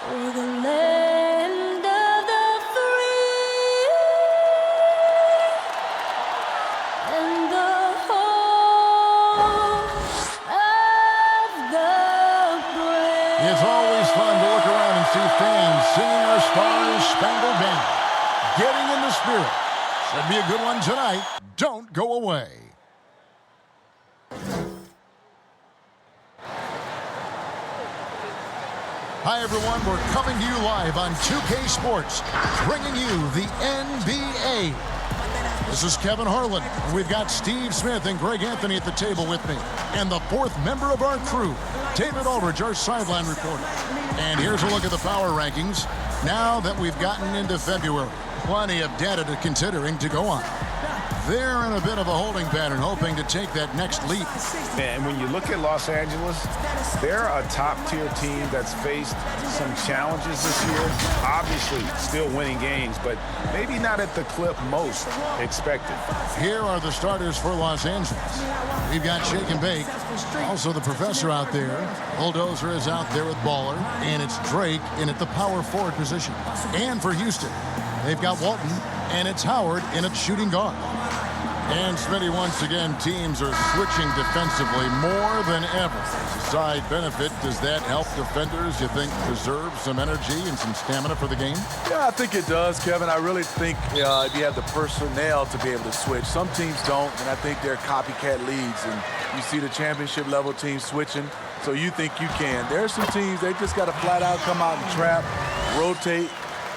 For the land of the free and the home of the brave. It's always fun to look around and see fans singing our Stars Spangled Banner. Getting in the spirit. Should be a good one tonight. Don't go away. Hi, everyone. We're coming to you live on 2K Sports, bringing you the NBA. This is Kevin Harlan. We've got Steve Smith and Greg Anthony at the table with me. And the fourth member of our crew, David Aldridge, our sideline reporter. And here's a look at the power rankings now that we've gotten into February. Plenty of data to considering to go on. They're in a bit of a holding pattern, hoping to take that next leap. And when you look at Los Angeles, they're a top-tier team that's faced some challenges this year. Obviously, still winning games, but maybe not at the clip most expected. Here are the starters for Los Angeles. We've got Shake and Bake. Also the professor out there. Bulldozer is out there with Baller. And it's Drake in at the power forward position. And for Houston, they've got Walton. And it's Howard in at shooting guard. And Smitty, once again, teams are switching defensively more than ever. Side benefit, does that help defenders, you think, preserve some energy and some stamina for the game? Yeah, I think it does, Kevin. I really think if you have the personnel to be able to switch. Some teams don't, and I think they're copycat leagues. And you see the championship level teams switching, so you think you can. There are some teams, they just got to flat out come out and trap, rotate,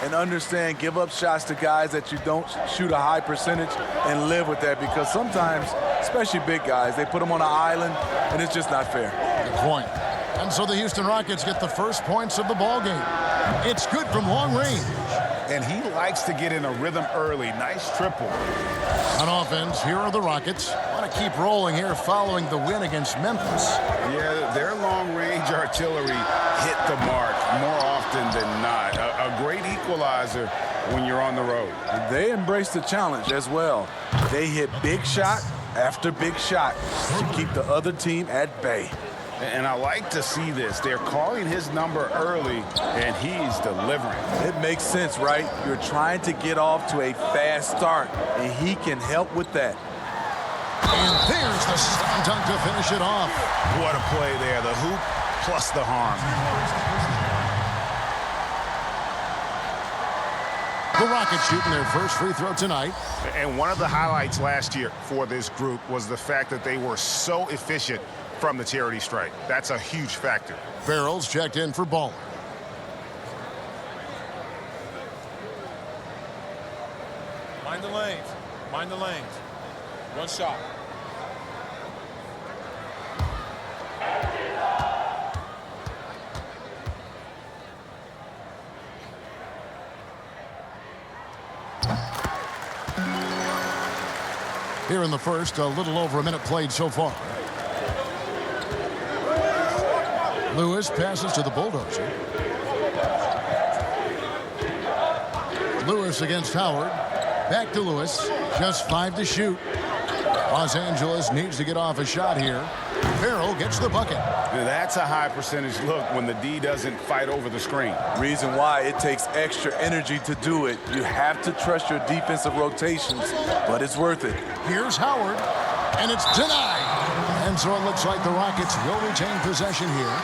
and understand, give up shots to guys that you don't shoot a high percentage and live with that, because sometimes, especially big guys, they put them on an island, and it's just not fair. Good point. And so the Houston Rockets get the first points of the ball game. It's good from long range. And he likes to get in a rhythm early. Nice triple. On offense, here are the Rockets. Want to keep rolling here following the win against Memphis. Yeah, their long-range artillery hit the mark more often than not. A great equalizer when you're on the road. They embrace the challenge as well. They hit big shot after big shot to keep the other team at bay. And I like to see this. They're calling his number early, and he's delivering. It makes sense, right? You're trying to get off to a fast start, and he can help with that. And there's the slam dunk to finish it off. What a play there. The hoop plus the harm. The Rockets shooting their first free throw tonight. And one of the highlights last year for this group was the fact that they were so efficient from the charity stripe. That's a huge factor. Farrell's checked in for Baller. Mind the lanes. Mind the lanes. One shot. Here in the first, a little over a minute played so far. Lewis passes to the Bulldozer. Lewis against Howard. Back to Lewis. Just 5 to shoot. Los Angeles needs to get off a shot here. Farrell gets the bucket. That's a high percentage look when the D doesn't fight over the screen. Reason why it takes extra energy to do it. You have to trust your defensive rotations, but it's worth it. Here's Howard, and it's denied. And so it looks like the Rockets will retain possession here.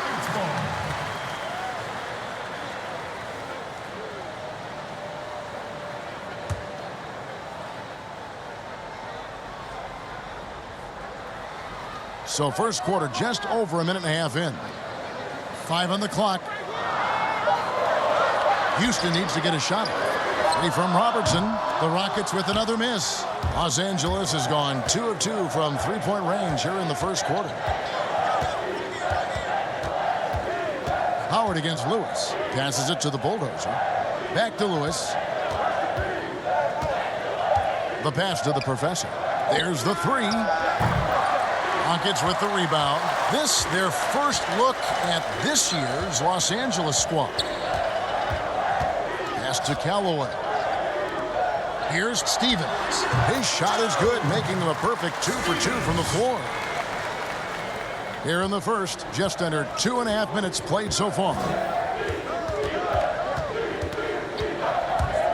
So first quarter just over a minute and a half in. 5 on the clock. Houston needs to get a shot. Ready from Robertson. The Rockets with another miss. Los Angeles has gone 2 of 2 from three-point range here in the first quarter. Howard against Lewis. Passes it to the Bulldozer. Back to Lewis. The pass to the professor. There's the three. Rockets with the rebound. This, their first look at this year's Los Angeles squad. Pass to Callaway. Here's Stevens. His shot is good, making them a perfect 2 for 2 from the floor. Here in the first, just under 2.5 minutes played so far.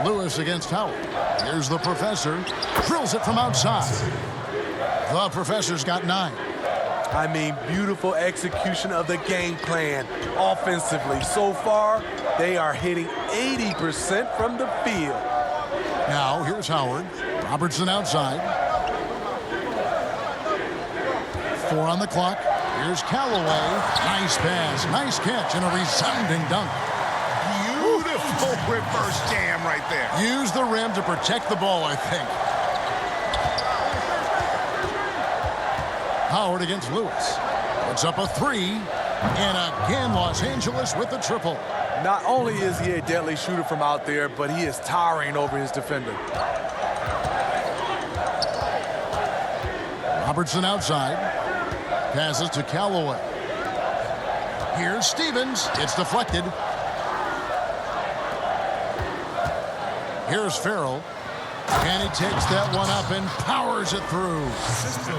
Lewis against Howard. Here's the professor. Drills it from outside. The professor's got 9. I mean, beautiful execution of the game plan offensively. So far, they are hitting 80% from the field. Now, here's Howard. Robertson outside. 4 on the clock. Here's Callaway. Nice pass, nice catch, and a resounding dunk. Beautiful reverse jam right there. Use the rim to protect the ball, I think. Howard against Lewis. Puts up a 3. And again, Los Angeles with the triple. Not only is he a deadly shooter from out there, but he is towering over his defender. Robertson outside. Passes to Callaway. Here's Stevens. It's deflected. Here's Farrell. And he takes that one up and powers it through.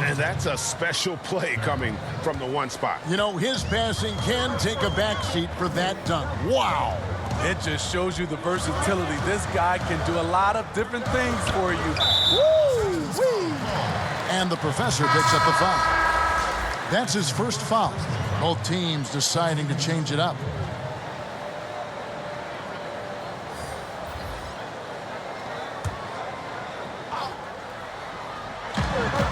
And that's a special play coming from the one spot. You know, his passing can take a backseat for that dunk. Wow. It just shows you the versatility. This guy can do a lot of different things for you. Woo-wee. And the professor picks up the foul. That's his first foul. Both teams deciding to change it up.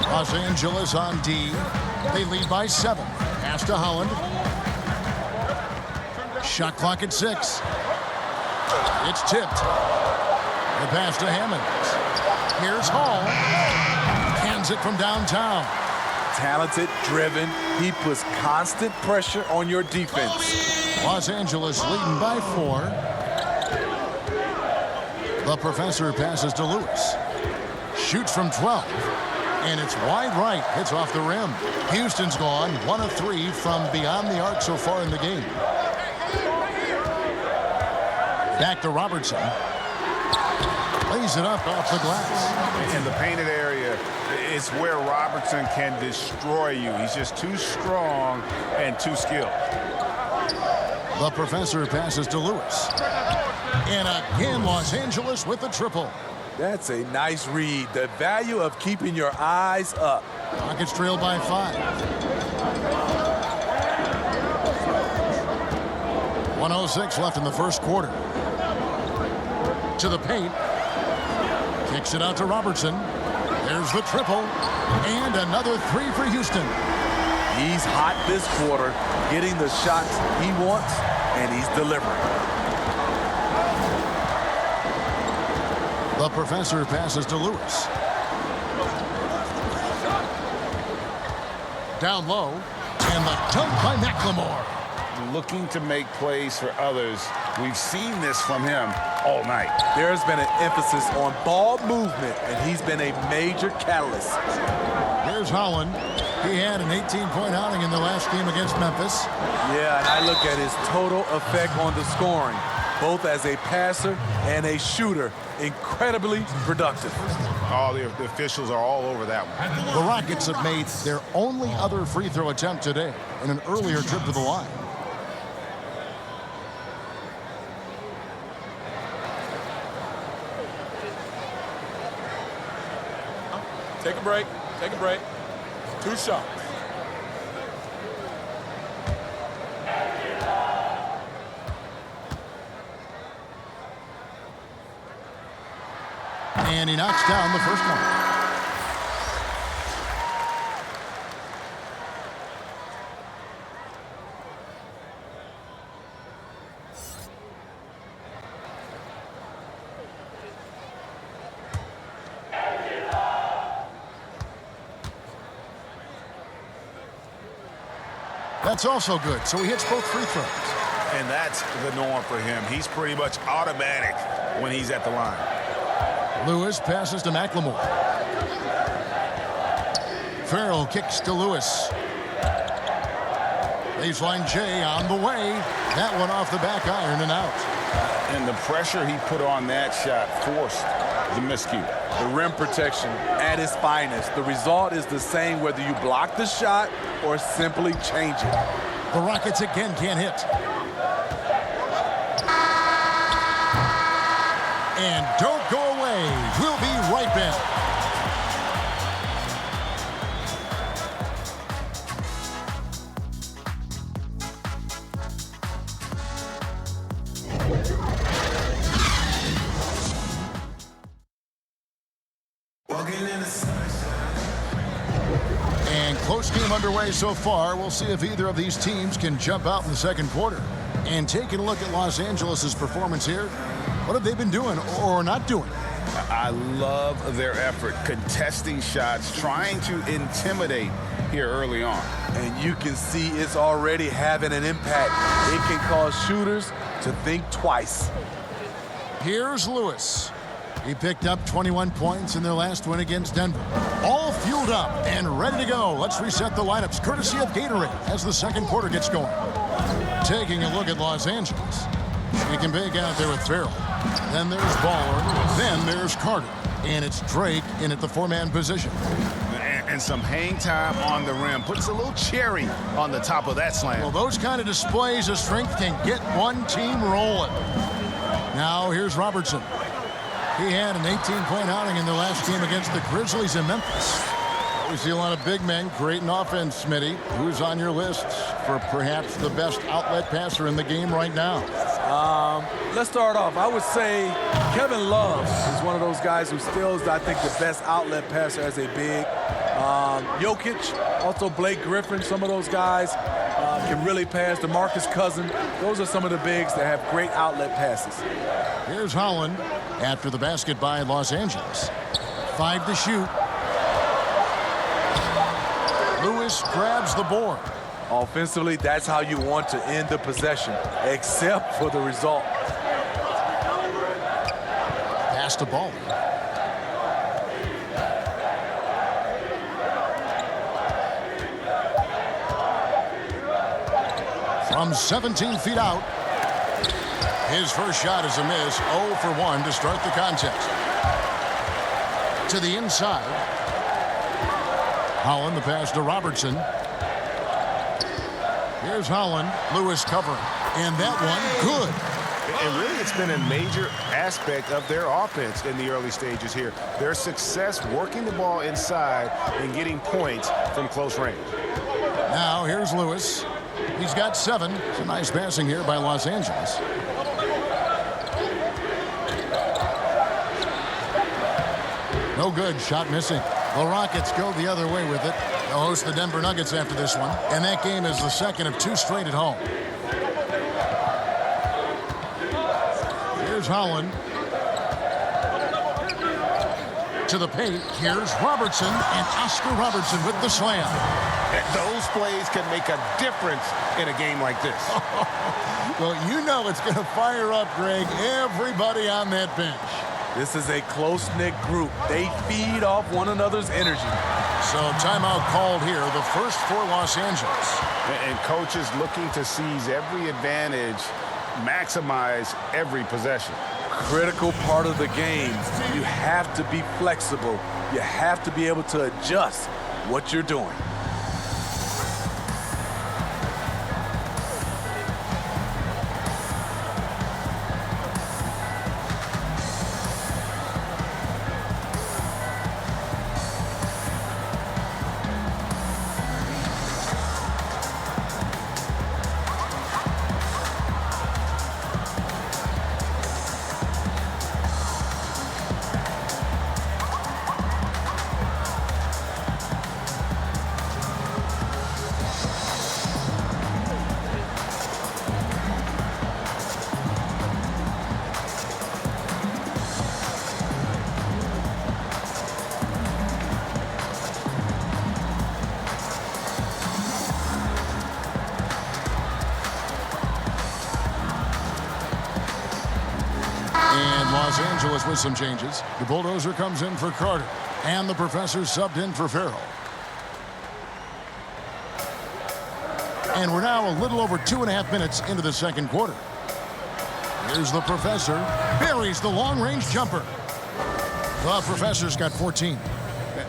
Los Angeles on D. They lead by 7. Pass to Holland. Shot clock at 6. It's tipped. The pass to Hammonds. Here's Hall. Hands it from downtown. Talented, driven. He puts constant pressure on your defense. Los Angeles leading by 4. The professor passes to Lewis. Shoots from 12. And it's wide right. Hits off the rim. Houston's gone 1 of 3 from beyond the arc so far in the game. Back to Robertson. Lays it up off the glass. In the painted area, it's where Robertson can destroy you. He's just too strong and too skilled. The professor passes to Lewis. And again, Los Angeles with the triple. That's a nice read. The value of keeping your eyes up. Rockets trail by 5. 1:06 left in the first quarter. To the paint. Kicks it out to Robertson. There's the triple. And another 3 for Houston. He's hot this quarter, getting the shots he wants, and he's delivering. The professor passes to Lewis. Down low. And the dunk by McLemore. Looking to make plays for others. We've seen this from him all night. There's been an emphasis on ball movement, and he's been a major catalyst. Here's Holland. He had an 18-point outing in the last game against Memphis. Yeah, and I look at his total effect on the scoring, both as a passer and a shooter. Incredibly productive. All the officials are all over that one. The Rockets have made their only other free throw attempt today in an earlier trip to the line. Take a break. Take a break. 2 shots. And he knocks down the first one. That's also good, so he hits both free throws. And that's the norm for him. He's pretty much automatic when he's at the line. Lewis passes to McLemore. Farrell kicks to Lewis. Baseline J on the way. That one off the back iron and out. And the pressure he put on that shot forced the miscue. The rim protection at its finest. The result is the same whether you block the shot or simply change it. The Rockets again can't hit. And underway so far. We'll see if either of these teams can jump out in the second quarter. And taking a look at Los Angeles' performance here, what have they been doing or not doing? I love their effort, contesting shots, trying to intimidate here early on. And you can see it's already having an impact. It can cause shooters to think twice. Here's Lewis. He picked up 21 points in their last win against Denver. All fueled up and ready to go. Let's reset the lineups, courtesy of Gatorade, as the second quarter gets going. Taking a look at Los Angeles. She can big out there with Farrell. Then there's Baller. Then there's Carter. And it's Drake in at the four-man position. And some hang time on the rim. Puts a little cherry on the top of that slam. Well, those kind of displays of strength can get one team rolling. Now here's Robertson. He had an 18-point outing in their last game against the Grizzlies in Memphis. We see a lot of big men creating offense, Smitty. Who's on your list for perhaps the best outlet passer in the game right now? Let's start off. I would say Kevin Love is one of those guys who still is, I think, the best outlet passer as a big. Jokic, also Blake Griffin, some of those guys can really pass. DeMarcus Cousins, those are some of the bigs that have great outlet passes. Here's Holland after the basket by Los Angeles. 5 to shoot. Lewis grabs the board. Offensively, that's how you want to end the possession, except for the result. Pass to Ball. From 17 feet out. His first shot is a miss. 0 for 1 to start the contest. To the inside. Holland, the pass to Robertson. Here's Holland. Lewis covering. And that one, good. And really, it's been a major aspect of their offense in the early stages here. Their success working the ball inside and getting points from close range. Now, here's Lewis. He's got 7. It's a nice passing here by Los Angeles. No good. Shot missing. The Rockets go the other way with it. They'll host the Denver Nuggets after this one. And that game is the second of 2 straight at home. Here's Holland. To the paint. Here's Robertson. And Oscar Robertson with the slam. Those plays can make a difference in a game like this. Well, you know it's going to fire up, Greg, everybody on that bench. This is a close-knit group. They feed off one another's energy. So timeout called here, the first for Los Angeles. And coaches looking to seize every advantage, maximize every possession. Critical part of the game. You have to be flexible. You have to be able to adjust what you're doing. Los Angeles with some changes. The bulldozer comes in for Carter. And the professor subbed in for Farrell. And we're now a little over 2.5 minutes into the second quarter. Here's the professor. Buries the long-range jumper. The professor's got 14.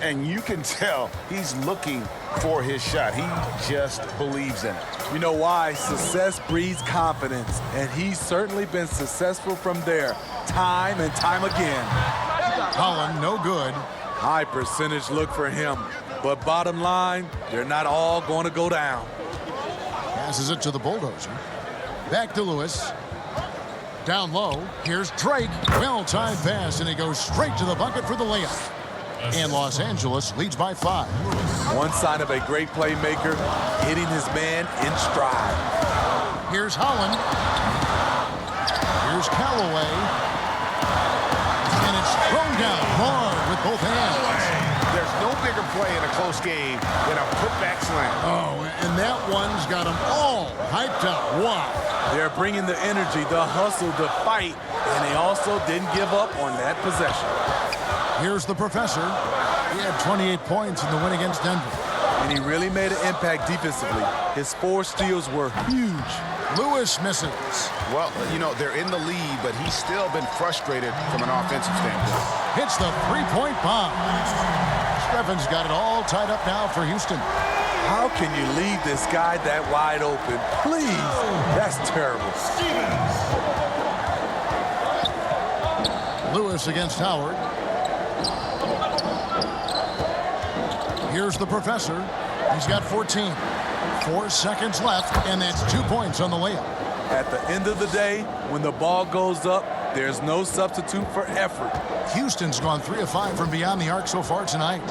And you can tell he's looking for his shot. He just believes in it. You know why? Success breeds confidence, and he's certainly been successful from there, time and time again. Holland, no good. High percentage look for him, but bottom line, they're not all going to go down. Passes it to the bulldozer. Back to Lewis. Down low, here's Drake. Well-timed pass, and he goes straight to the bucket for the layup. And Los Angeles leads by 5. One sign of a great playmaker, hitting his man in stride. Here's Holland. Here's Callaway. And it's thrown down hard with both hands. There's no bigger play in a close game than a putback slam. Oh, and that one's got them all hyped up. Wow. They're bringing the energy, the hustle, the fight, and they also didn't give up on that possession. Here's the professor. He had 28 points in the win against Denver. And he really made an impact defensively. His 4 steals were huge. Lewis misses. Well, you know, they're in the lead, but he's still been frustrated from an offensive standpoint. Hits the three-point bomb. Steffen's got it all tied up now for Houston. How can you leave this guy that wide open? Please. That's terrible. Lewis against Howard. Here's the professor. He's got 14. 4 seconds left, and that's 2 points on the layup. At the end of the day, when the ball goes up, there's no substitute for effort. Houston's gone 3 of 5 from beyond the arc so far tonight.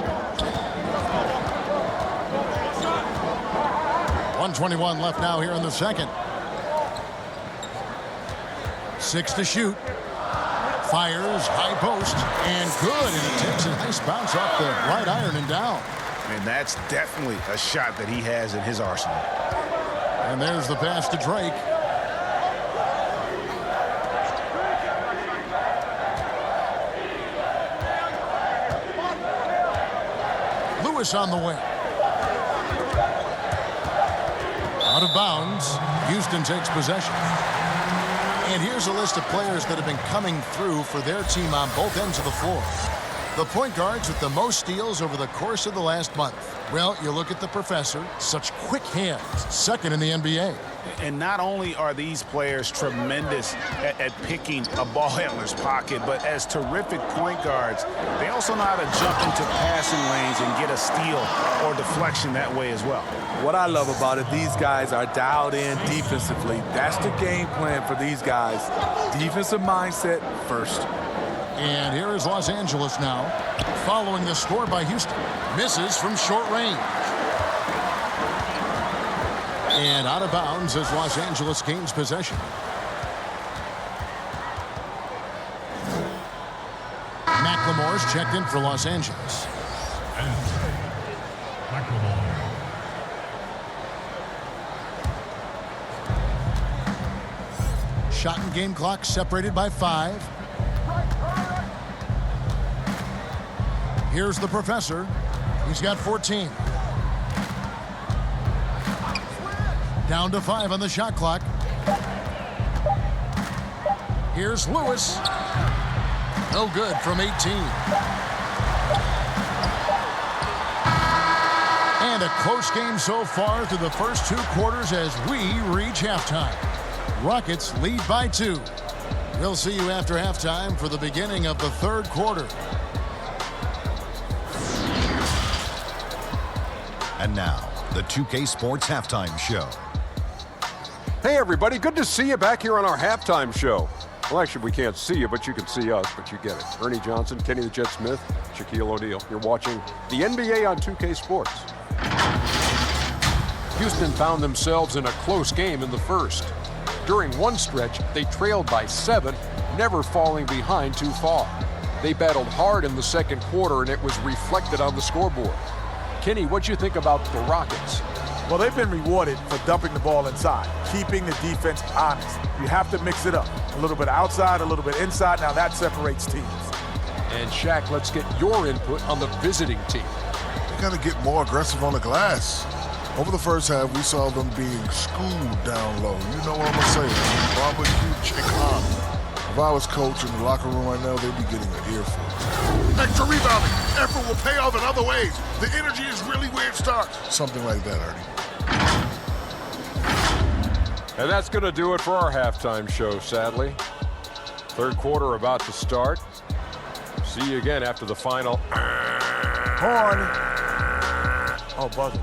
1:21 left now here in the second. 6 to shoot. Fires, high post, and good. And it takes a nice bounce off the right iron and down. And that's definitely a shot that he has in his arsenal. And there's the pass to Drake. Lewis on the wing. Out of bounds. Houston takes possession. And here's a list of players that have been coming through for their team on both ends of the floor. The point guards with the most steals over the course of the last month. Well, you look at the professor, such quick hands, second in the NBA. And not only are these players tremendous at picking a ball handler's pocket, but as terrific point guards, they also know how to jump into passing lanes and get a steal or deflection that way as well. What I love about it, these guys are dialed in defensively. That's the game plan for these guys. Defensive mindset first. And here is Los Angeles now, following the score by Houston. Misses from short range. And out of bounds as Los Angeles gains possession. McLemore's checked in for Los Angeles. Shot and game clock separated by 5. Here's the professor. He's got 14. Down to 5 on the shot clock. Here's Lewis. No good from 18. And a close game so far through the first 2 quarters as we reach halftime. Rockets lead by 2. We'll see you after halftime for the beginning of the 3rd quarter. And now, the 2K Sports Halftime Show. Hey, everybody. Good to see you back here on our halftime show. Well, actually, we can't see you, but you can see us, but you get it. Ernie Johnson, Kenny the Jet Smith, Shaquille O'Neal. You're watching the NBA on 2K Sports. Houston found themselves in a close game in the first. During one stretch, they trailed by 7, never falling behind too far. They battled hard in the second quarter, and it was reflected on the scoreboard. Kenny, what'd you think about the Rockets? Well, they've been rewarded for dumping the ball inside, keeping the defense honest. You have to mix it up. A little bit outside, a little bit inside. Now that separates teams. And Shaq, let's get your input on the visiting team. They got to get more aggressive on the glass. Over the first half, we saw them being schooled down low. You know what I'm going to say. Barbecue chicken. If I was coach in the locker room right now, they'd be getting an earful. Extra rebounding. Effort will pay off in other ways. The energy is really where it starts. Something like that, Ernie. And that's going to do it for our halftime show, sadly. 3rd quarter about to start. See you again after the final. Horn. Oh, buzzer.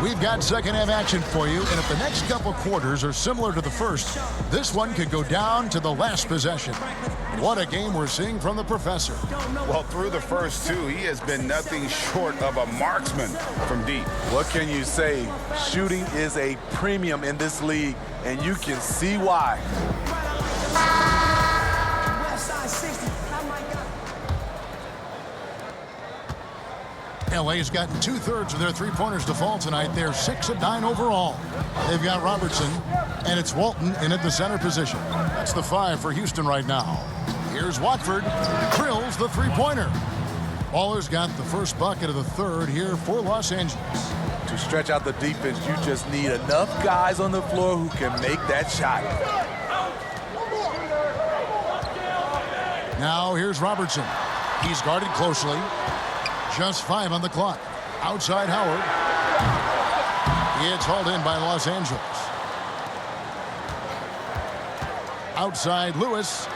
We've got second half action for you, and if the next couple quarters are similar to the first, this one could go down to the last possession. What a game we're seeing from the professor. Well, through the first two, he has been nothing short of a marksman from deep. What can you say? Shooting is a premium in this league, and you can see why. LA's gotten 2/3 of their three-pointers to fall tonight. They're 6 of 9 overall. They've got Robertson, and it's Walton in at the center position. That's the 5 for Houston right now. Here's Watford, drills the three-pointer. Baller's got the first bucket of the third here for Los Angeles. To stretch out the defense, you just need enough guys on the floor who can make that shot. Now here's Robertson. He's guarded closely. Just 5 on the clock. Outside Howard. It's hauled in by Los Angeles. Outside Lewis.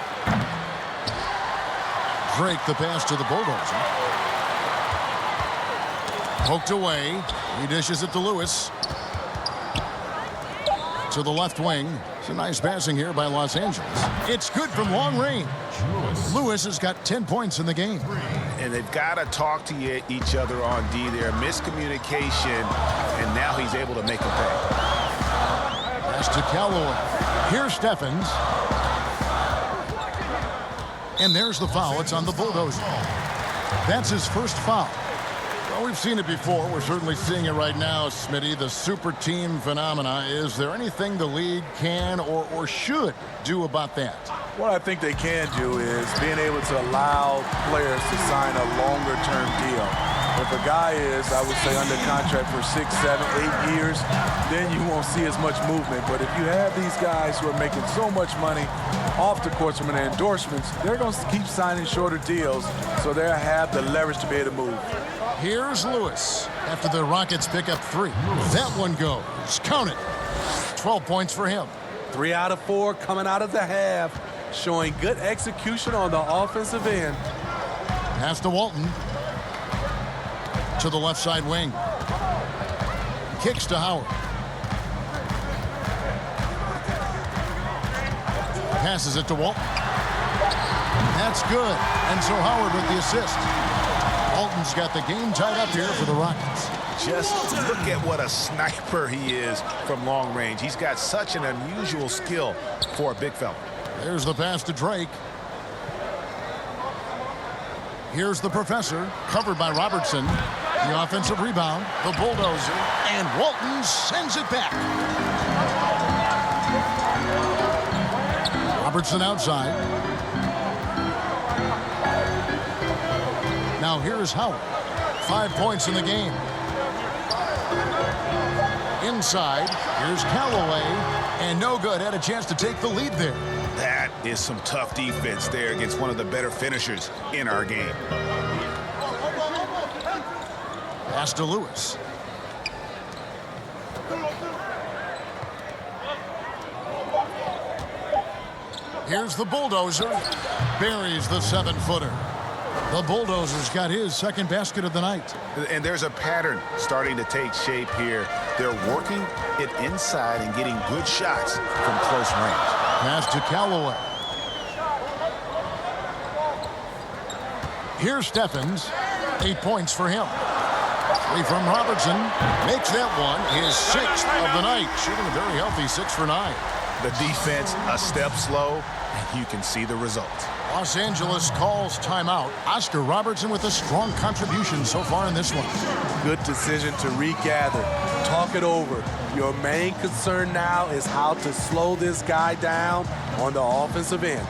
Drake the pass to the Bulldozer. Poked away. He dishes it to Lewis. To the left wing. It's a nice passing here by Los Angeles. It's good from long range. Lewis has got 10 points in the game. And they've got to talk to each other on D there. Miscommunication, and now he's able to make a pay. Pass to Callaway. Here's Steffens. And there's the foul. It's on the Bulldozer. That's his first foul. Well, we've seen it before. We're certainly seeing it right now, Smitty. The super team phenomena. Is there anything the league can or should do about that? What I think they can do is being able to allow players to sign a longer-term deal. If a guy is, I would say, under contract for 6, 7, 8 years, then you won't see as much movement. But if you have these guys who are making so much money off the court from their endorsements, they're going to keep signing shorter deals, so they'll have the leverage to be able to move. Here's Lewis after the Rockets pick up 3. That one goes. Count it. 12 points for him. 3 out of 4 coming out of the half, showing good execution on the offensive end. Pass to Walton. To the left side wing. Kicks to Howard. Passes it to Walton. That's good. And so Howard with the assist. Walton's got the game tied up here for the Rockets. Just look at what a sniper he is from long range. He's got such an unusual skill for a big fella. There's the pass to Drake. Here's the professor, covered by Robertson. The offensive rebound, the Bulldozer, and Walton sends it back. Robertson outside. Now here's Howard. 5 points in the game. Inside, here's Callaway, and no good. Had a chance to take the lead there. That is some tough defense there against one of the better finishers in our game. Pass to Lewis. Here's the Bulldozer. Buries the 7-footer. The Bulldozer's got his second basket of the night. And there's a pattern starting to take shape here. They're working it inside and getting good shots from close range. Pass to Callaway. Here's Steffens. 8 points for him. 3 from Robertson. Makes that one his 6th of the night. Shooting a very healthy 6 for 9. The defense a step slow, and you can see the result. Los Angeles calls timeout. Oscar Robertson with a strong contribution so far in this one. Good decision to regather. Talk it over. Your main concern now is how to slow this guy down on the offensive end.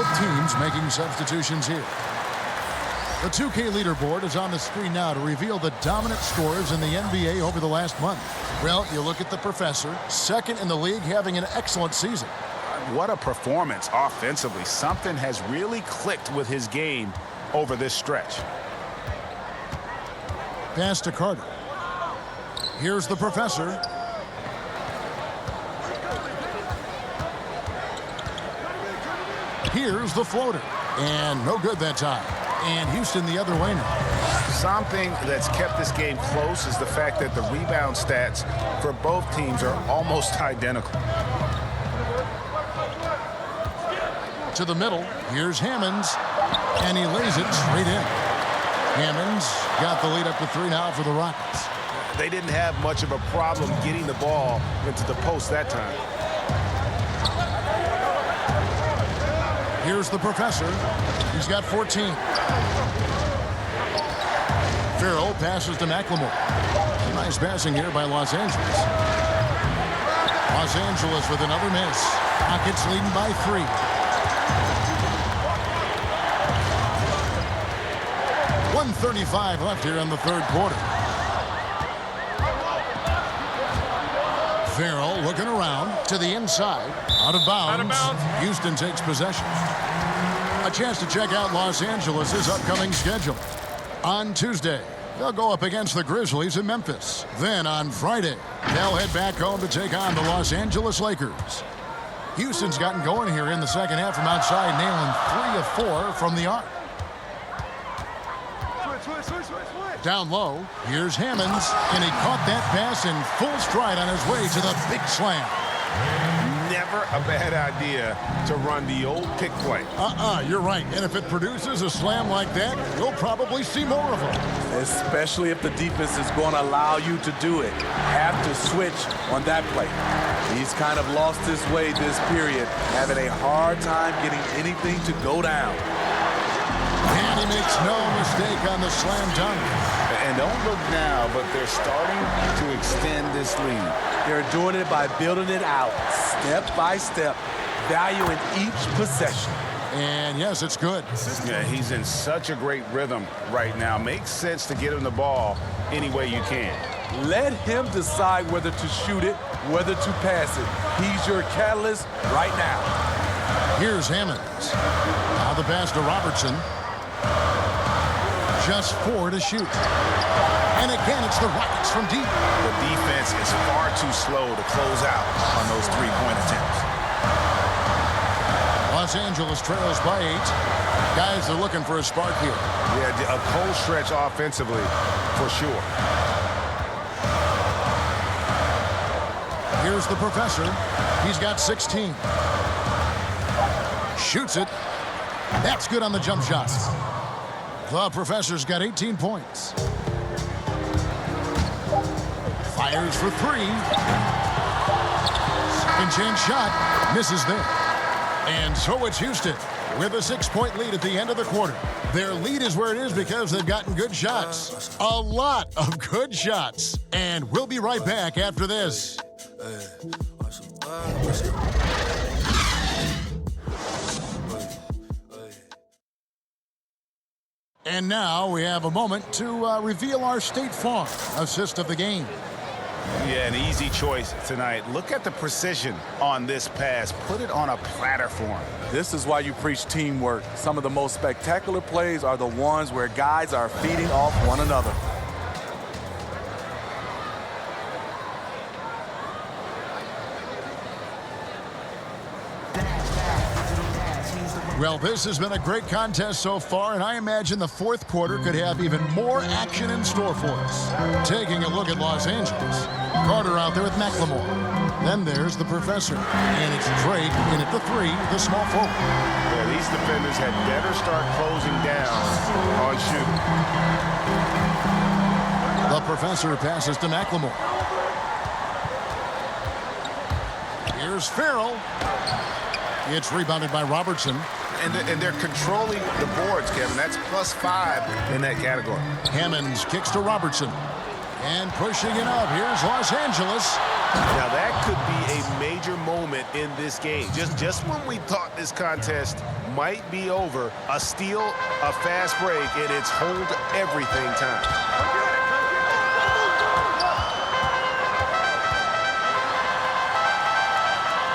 Both teams making substitutions here. The 2K leaderboard is on the screen now to reveal the dominant scorers in the NBA over the last month. Well, you look at the Professor, second in the league, having an excellent season. What a performance offensively. Something has really clicked with his game over this stretch. Pass to Carter. Here's the Professor. Here's the floater. And no good that time. And Houston the other way now. Something that's kept this game close is the fact that the rebound stats for both teams are almost identical. To the middle. Here's Hammonds. And he lays it straight in. Hammonds got the lead up to 3 now for the Rockets. They didn't have much of a problem getting the ball into the post that time. Here's the Professor. He's got 14. Farrell passes to McLemore. Nice passing here by Los Angeles. Los Angeles with another miss. Rockets leading by 3. .135 left here in the third quarter. Farrell looking around to the inside. Out of bounds. Houston takes possession. A chance to check out Los Angeles' upcoming schedule. On Tuesday, they'll go up against the Grizzlies in Memphis. Then on Friday, they'll head back home to take on the Los Angeles Lakers. Houston's gotten going here in the second half from outside, nailing 3 of 4 from the arc. Down low, here's Hammonds, and he caught that pass in full stride on his way to the big slam. Never a bad idea to run the old pick play. You're right. And if it produces a slam like that, you'll probably see more of them. Especially if the defense is going to allow you to do it. Have to switch on that play. He's kind of lost his way this period, having a hard time getting anything to go down. And he makes no mistake on the slam dunk. And don't look now, but they're starting to extend this lead. They're doing it by building it out, step by step, valuing each possession. And yes, it's good. Yeah, he's in such a great rhythm right now. Makes sense to get him the ball any way you can. Let him decide whether to shoot it, whether to pass it. He's your catalyst right now. Here's Hammonds. Now the pass to Robertson. Just 4 to shoot. And again, it's the Rockets from deep. The defense is far too slow to close out on those 3-point attempts. Los Angeles trails by 8. Guys are looking for a spark here. Yeah, a cold stretch offensively, for sure. Here's the Professor. He's got 16. Shoots it. That's good on the jump shot. The Professor's got 18 points. Fires for 3. Second chance shot. Misses there. And so it's Houston with a 6-point lead at the end of the quarter. Their lead is where it is because they've gotten good shots. A lot of good shots. And we'll be right back after this. And now we have a moment to reveal our State Farm assist of the game. Yeah, an easy choice tonight. Look at the precision on this pass. Put it on a platter form. This is why you preach teamwork. Some of the most spectacular plays are the ones where guys are feeding off one another. Well, this has been a great contest so far, and I imagine the fourth quarter could have even more action in store for us. Taking a look at Los Angeles. Carter out there with McLemore. Then there's the Professor. And it's Drake in at the 3, the small forward. Yeah, these defenders had better start closing down on shooting. The Professor passes to McLemore. Here's Farrell. It's rebounded by Robertson. And they're controlling the boards, Kevin. That's +5 in that category. Hammonds kicks to Robertson. And pushing it up. Here's Los Angeles. Now, that could be a major moment moment in this game. Just when we thought this contest might be over, a steal, a fast break, and it's hold everything time.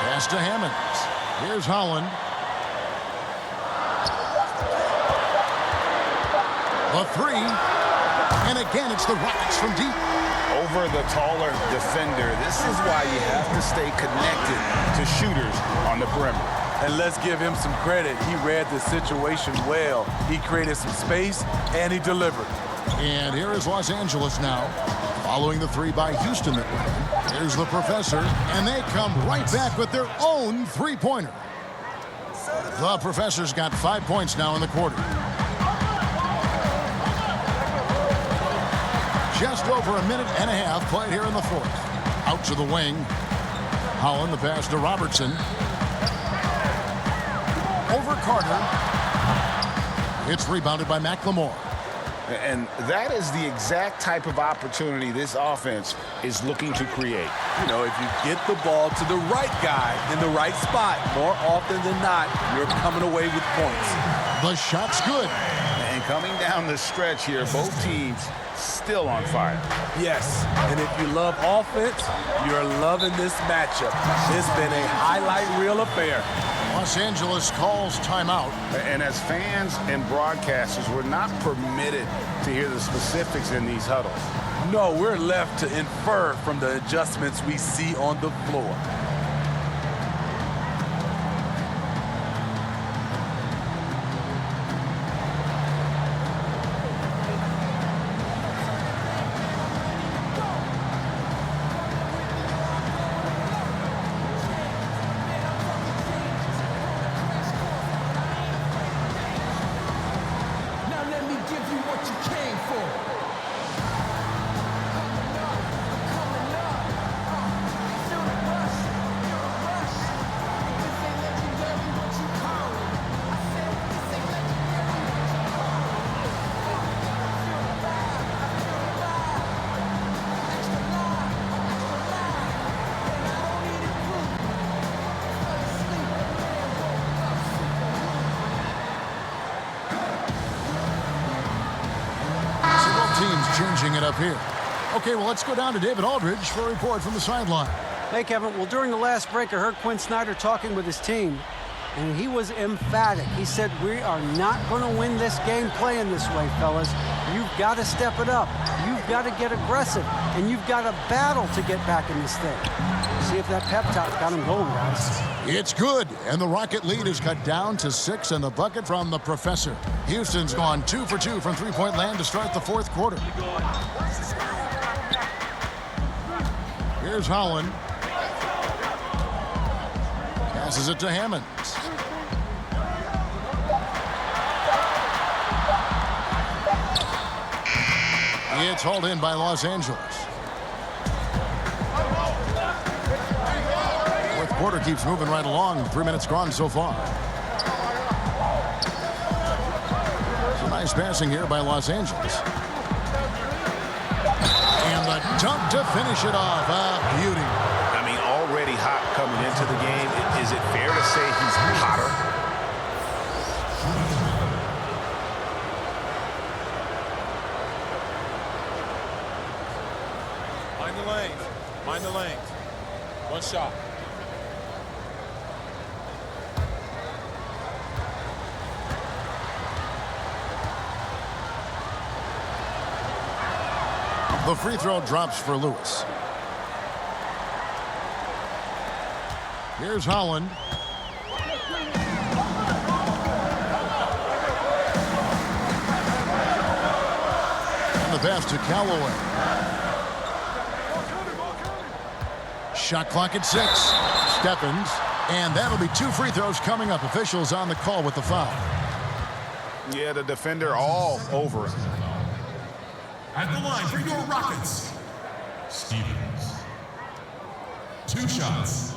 Pass to Hammonds. Here's Holland. The three. And again, it's the Rockets from deep. Over the taller defender. This is why you have to stay connected to shooters on the perimeter. And let's give him some credit. He read the situation well. He created some space, and he delivered. And here is Los Angeles now, following the three by Houston that went. Here's the Professor, and they come right back with their own three-pointer. The Professor's got 5 points now in the quarter. Just over a minute and a half played here in the fourth. Out to the wing. Holland, the pass to Robertson. Over Carter. It's rebounded by McLemore. And that is the exact type of opportunity this offense is looking to create. You know, if you get the ball to the right guy in the right spot, more often than not, you're coming away with points. The shot's good. And coming down the stretch here, both teams still on fire. Yes, and if you love offense, you're loving this matchup. It's been a highlight reel affair. Los Angeles calls timeout. And as fans and broadcasters, we're not permitted to hear the specifics in these huddles. No, we're left to infer from the adjustments we see on the floor. Changing it up here. Okay, well, let's go down to David Aldridge for a report from the sideline. Hey, Kevin. Well, during the last break, I heard Quinn Snyder talking with his team, and he was emphatic. He said, we are not going to win this game playing this way, fellas. You've got to step it up. You've got to get aggressive, and you've got to battle to get back in this thing. See if that pep talk got him going, guys. It's good, and the Rocket lead is cut down to 6 in the bucket from the Professor. Houston's gone 2 for 2 from three-point land to start the fourth quarter. Here's Holland. Passes it to Hammonds. It's hauled in by Los Angeles. Fourth quarter keeps moving right along. 3 minutes gone so far. Some nice passing here by Los Angeles. And the dunk to finish it off. A beauty. I mean, already hot coming into the game. Is it fair to say he's hotter? Mind the lanes. Mind the lanes. One shot. The free throw drops for Lewis. Here's Holland. And the pass to Callaway. Shot clock at 6. Stephens. And that'll be 2 free throws coming up. Officials on the call with the foul. Yeah, the defender all over him. At the line for your Rockets, Stevens. 2 shots.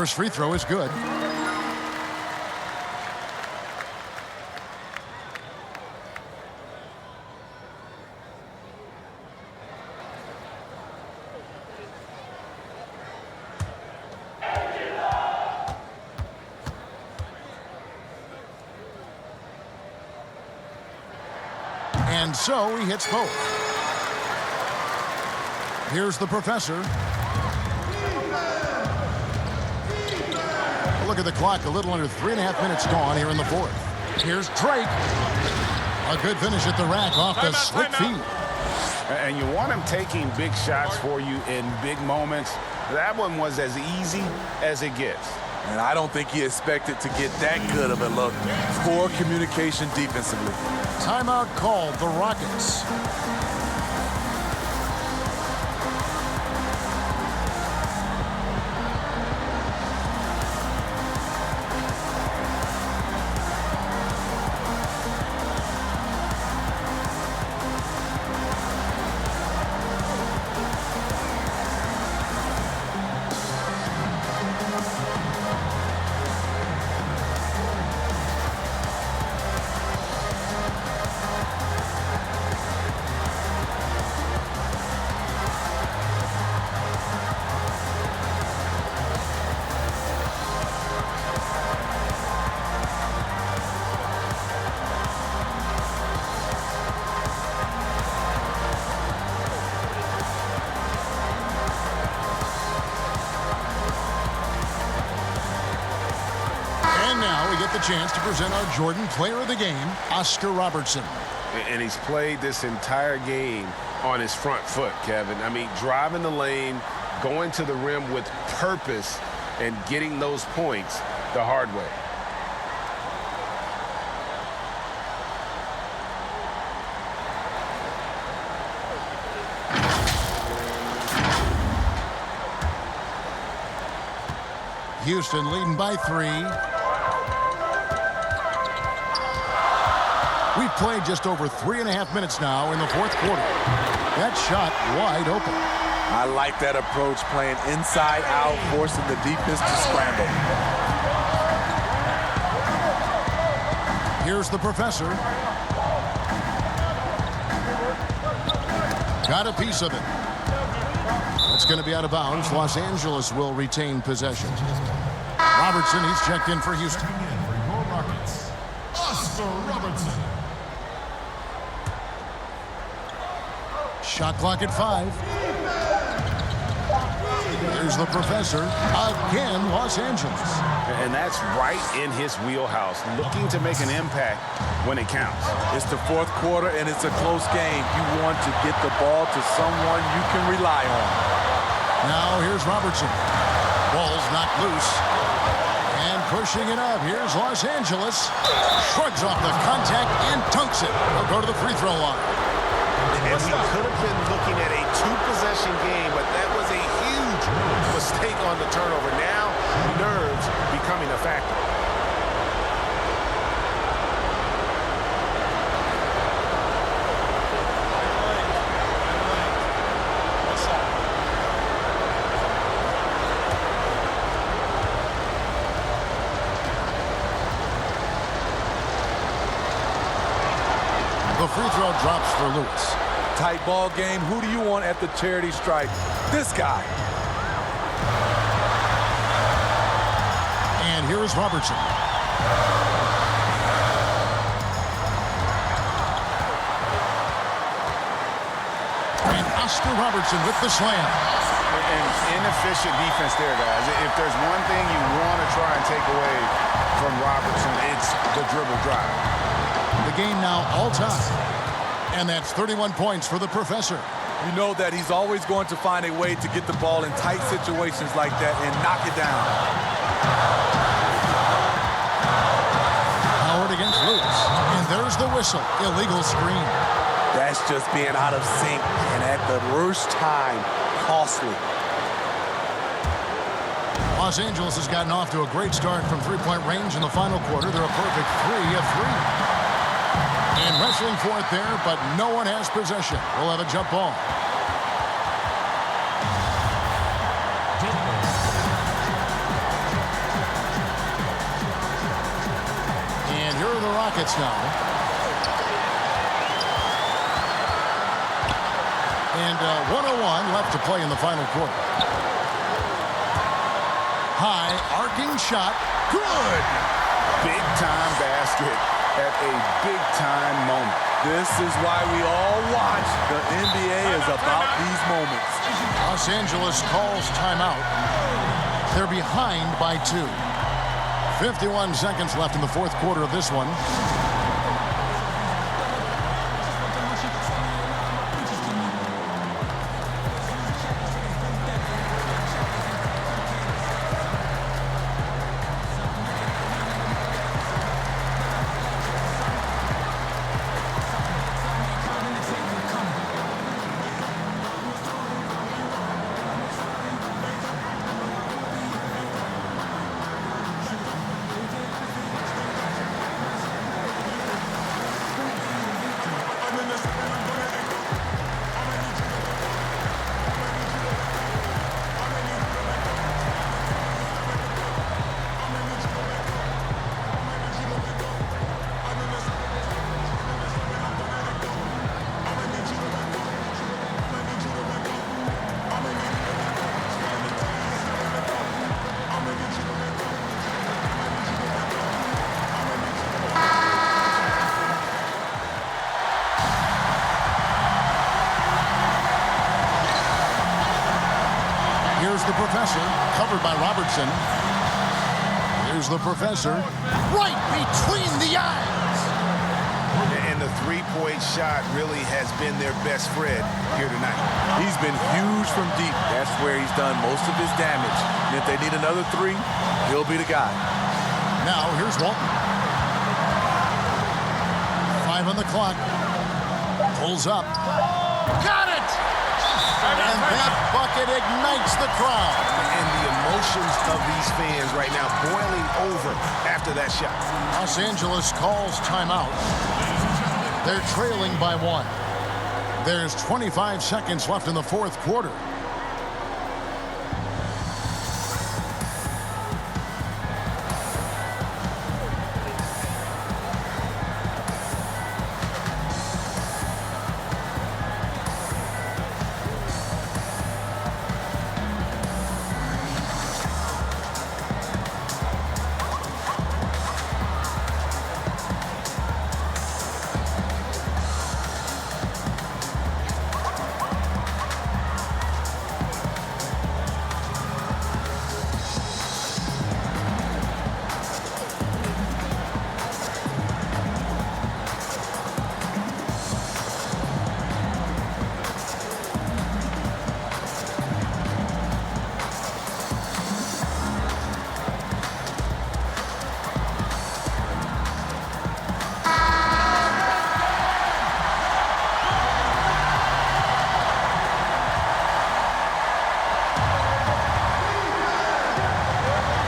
First free throw is good. And so he hits both. Here's the professor. Look at the clock, a little under 3.5 minutes gone here in the fourth. Here's Drake. A good finish at the rack off the slick feed. And you want him taking big shots for you in big moments. That one was as easy as it gets. And I don't think he expected to get that good of a look. Poor communication defensively. Timeout called, the Rockets. The chance to present our Jordan Player of the Game, Oscar Robertson. And he's played this entire game on his front foot, Kevin. I mean, driving the lane, going to the rim with purpose, and getting those points the hard way. Houston leading by 3. We've played just over 3.5 minutes now in the fourth quarter. That shot wide open. I like that approach, playing inside out, forcing the defense to scramble. Here's the professor. Got a piece of it. That's going to be out of bounds. Los Angeles will retain possession. Robertson, he's checked in for Houston. Checking in for your Rockets, Oscar Robertson. Shot clock at 5. There's the professor. Again, Los Angeles. And that's right in his wheelhouse, looking to make an impact when it counts. It's the fourth quarter, and it's a close game. You want to get the ball to someone you can rely on. Now here's Robertson. Ball's knocked loose. And pushing it up. Here's Los Angeles. Shrugs off the contact and dunks it. He'll go to the free throw line. And we could have been looking at a two-possession game, but that was a huge mistake on the turnover. Now, nerves becoming a factor. The free throw drops for Lewis. Tight ball game. Who do you want at the charity stripe? This guy. And here is Robertson. And Oscar Robertson with the slam. And inefficient defense there, guys. If there's one thing you want to try and take away from Robertson, it's the dribble drive. The game now all time. And that's 31 points for the professor. You know that he's always going to find a way to get the ball in tight situations like that and knock it down. Howard against Lewis. And there's the whistle. Illegal screen. That's just being out of sync and at the worst time, costly. Los Angeles has gotten off to a great start from three-point range in the final quarter. They're a perfect 3 of 3. And wrestling for it there, but no one has possession. We'll have a jump ball. Rockets now. And 1:01 left to play in the final quarter. High arcing shot. Good. Big-time basket at a big-time moment. This is why we all watch. The NBA is about these moments. Los Angeles calls timeout. They're behind by 2. 51 seconds left in the fourth quarter of this one. Here's the professor, covered by Robertson. Here's the professor, right between the eyes. And the three-point shot really has been their best friend here tonight. He's been huge from deep. That's where he's done most of his damage. And if they need another 3, he'll be the guy. Now, here's Walton. 5 on the clock. Pulls up. Got it! And that bucket ignites the crowd. And the emotions of these fans right now boiling over after that shot. Los Angeles calls timeout. They're trailing by 1. There's 25 seconds left in the fourth quarter.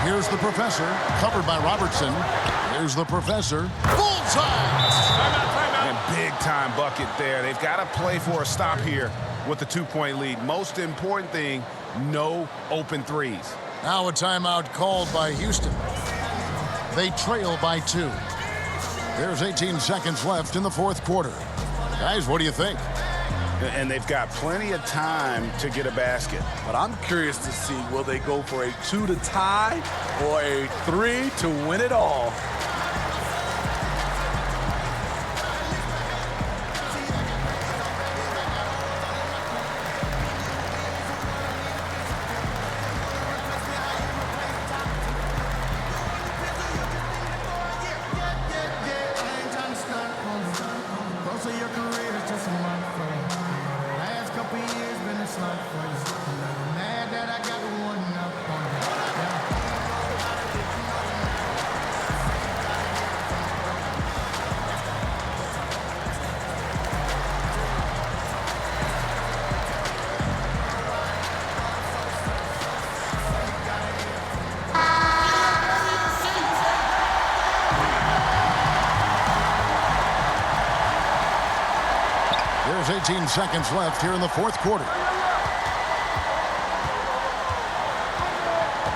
Here's the professor, covered by Robertson. Here's the professor. Bullseye! And big-time bucket there. They've got to play for a stop here with the 2-point lead. Most important thing, no open threes. Now a timeout called by Houston. They trail by 2. There's 18 seconds left in the fourth quarter. Guys, what do you think? And they've got plenty of time to get a basket. But I'm curious to see, will they go for a 2 to tie or a 3 to win it all? There's 18 seconds left here in the fourth quarter.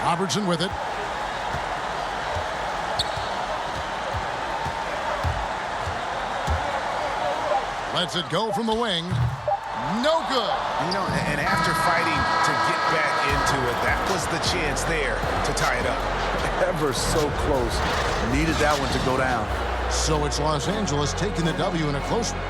Robertson with it. Lets it go from the wing. No good. You know, and after fighting to get back into it, that was the chance there to tie it up. Ever so close. Needed that one to go down. So it's Los Angeles taking the W in a close one.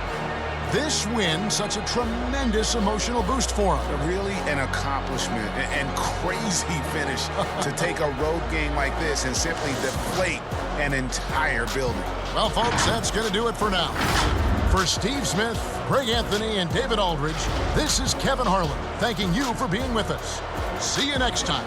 This win, such a tremendous emotional boost for them. Really an accomplishment and crazy finish to take a road game like this and simply deflate an entire building. Well, folks, that's going to do it for now. For Steve Smith, Greg Anthony, and David Aldridge, this is Kevin Harlan, thanking you for being with us. See you next time.